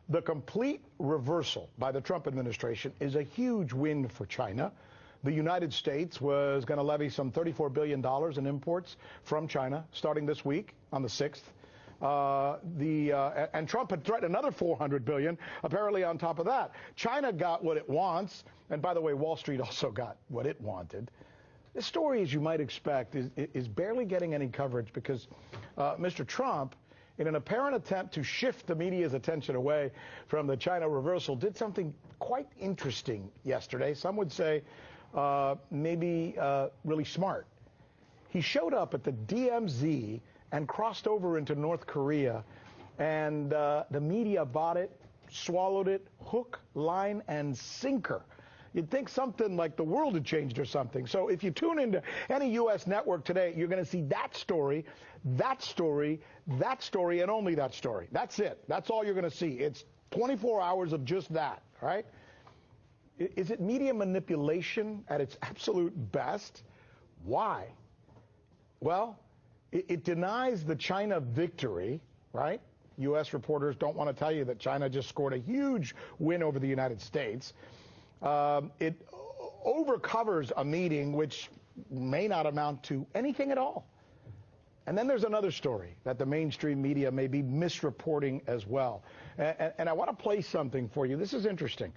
The complete reversal by the Trump administration is a huge win for China. The United States was going to levy some $34 billion in imports from China starting this week on the 6th. And Trump had threatened another $400 billion, apparently on top of that. China got what it wants. And by the way, Wall Street also got what it wanted. This story, as you might expect, is barely getting any coverage because Mr. Trump, in an apparent attempt to shift the media's attention away from the China reversal, did something quite interesting yesterday. Some would say maybe really smart. He showed up at the DMZ and crossed over into North Korea, and the media bought it, swallowed it, hook, line, and sinker. You'd think something like the world had changed or something. So if you tune into any U.S. network today, you're going to see that story, that story, that story, and only that story. That's it. That's all you're going to see. It's 24 hours of just that, right? Is it media manipulation at its absolute best? Why? Well, it denies the China victory, right? U.S. reporters don't want to tell you that China just scored a huge win over the United States. It overcovers a meeting which may not amount to anything at all. And then there's another story that the mainstream media may be misreporting as well. And I want to play something for you. This is interesting.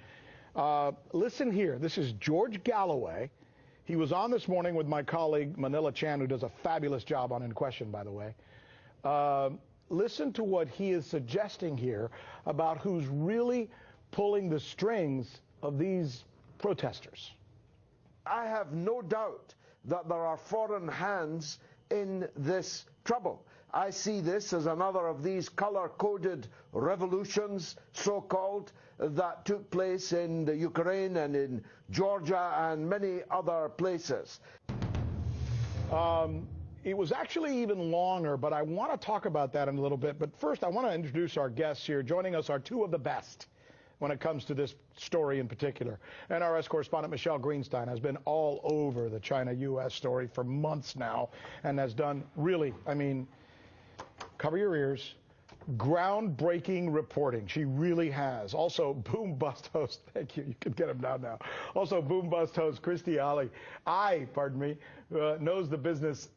Listen here. This is George Galloway. He was on this morning with my colleague Manila Chan, who does a fabulous job on In Question, by the way. Listen to what he is suggesting here about who's really pulling the strings of these protesters. I have no doubt that there are foreign hands in this trouble. I see this as another of these color-coded revolutions, so-called, that took place in the Ukraine and in Georgia and many other places. It was actually even longer, but I want to talk about that in a little bit. But first, I want to introduce our guests here. Joining us are two of the best when it comes to this story in particular. NRS correspondent Michelle Greenstein has been all over the China-U.S. story for months now and has done really, I mean, cover your ears, groundbreaking reporting. She really has. Also, Boom Bust host, thank you, you can get him down now. Also, Boom Bust host Christy Ali, knows the business,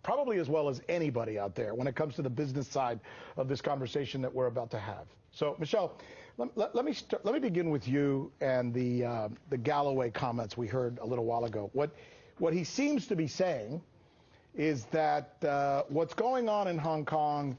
probably as well as anybody out there when it comes to the business side of this conversation that we're about to have. So, Michelle, let me begin with you and the Galloway comments we heard a little while ago. What he seems to be saying is that what's going on in Hong Kong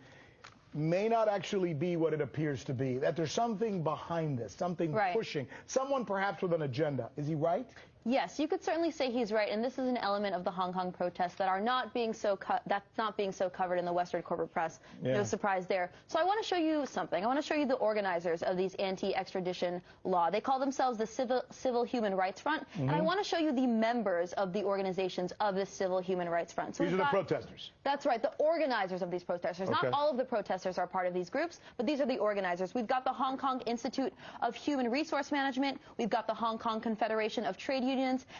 may not actually be what it appears to be, that there's something behind this, something pushing, someone perhaps with an agenda. Is he right? Yes, you could certainly say he's right, and this is an element of the Hong Kong protests that are not being so covered in the Western corporate press. Yeah. No surprise there. So I want to show you something. I want to show you the organizers of these anti-extradition law. They call themselves the Civil Human Rights Front, and I want to show you the members of the organizations of this Civil Human Rights Front. So these are the protesters. That's right, the organizers of these protesters. Okay. Not all of the protesters are part of these groups, but these are the organizers. We've got the Hong Kong Institute of Human Resource Management. We've got the Hong Kong Confederation of Trade Unions,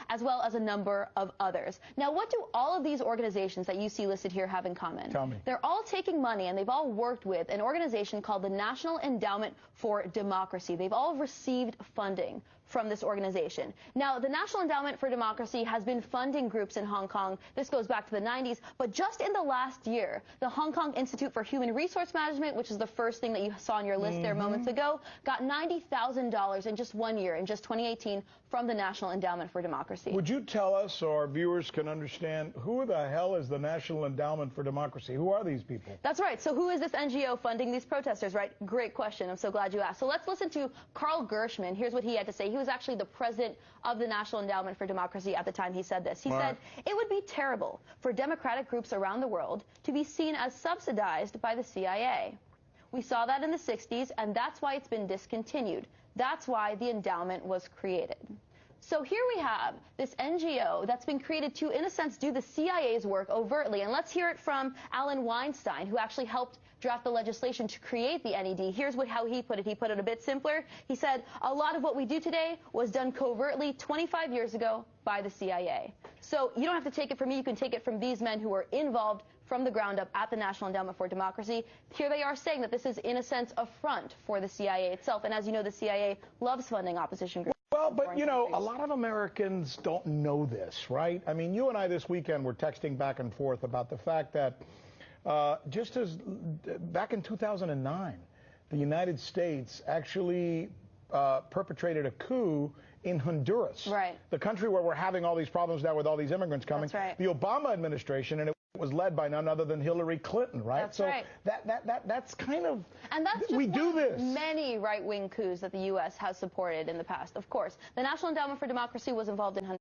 as well as a number of others. Now, what do all of these organizations that you see listed here have in common? Tell me. They're all taking money, and they've all worked with an organization called the National Endowment for Democracy. They've all received funding from this organization. Now, the National Endowment for Democracy has been funding groups in Hong Kong. This goes back to the 90s, but just in the last year, the Hong Kong Institute for Human Resource Management, which is the first thing that you saw on your list there moments ago, got $90,000 in just 1 year, in just 2018, from the National Endowment for Democracy. Would you tell us, so our viewers can understand, who the hell is the National Endowment for Democracy? Who are these people? That's right. So who is this NGO funding these protesters, right? Great question. I'm so glad you asked. So let's listen to Carl Gershman. Here's what he had to say. He was actually the president of the National Endowment for Democracy at the time he said this. He said, "It would be terrible for democratic groups around the world to be seen as subsidized by the CIA. We saw that in the 60s, and that's why it's been discontinued. That's why the endowment was created." So here we have this NGO that's been created to, in a sense, do the CIA's work overtly. And let's hear it from Alan Weinstein, who actually helped draft the legislation to create the NED. Here's how he put it. He put it a bit simpler. He said, "A lot of what we do today was done covertly 25 years ago by the CIA." So you don't have to take it from me. You can take it from these men who were involved from the ground up at the National Endowment for Democracy. Here they are saying that this is, in a sense, a front for the CIA itself. And as you know, the CIA loves funding opposition groups. Well, but, you know, a lot of Americans don't know this, right? I mean, you and I this weekend were texting back and forth about the fact that just as back in 2009, the United States actually perpetrated a coup in Honduras, right? The country where we're having all these problems now with all these immigrants coming. That's right. The Obama administration, and it was led by none other than Hillary Clinton, right? That's so right. That's kind of, and that's just we do this. Many right-wing coups that the U.S. has supported in the past. Of course, the National Endowment for Democracy was involved in Honduras.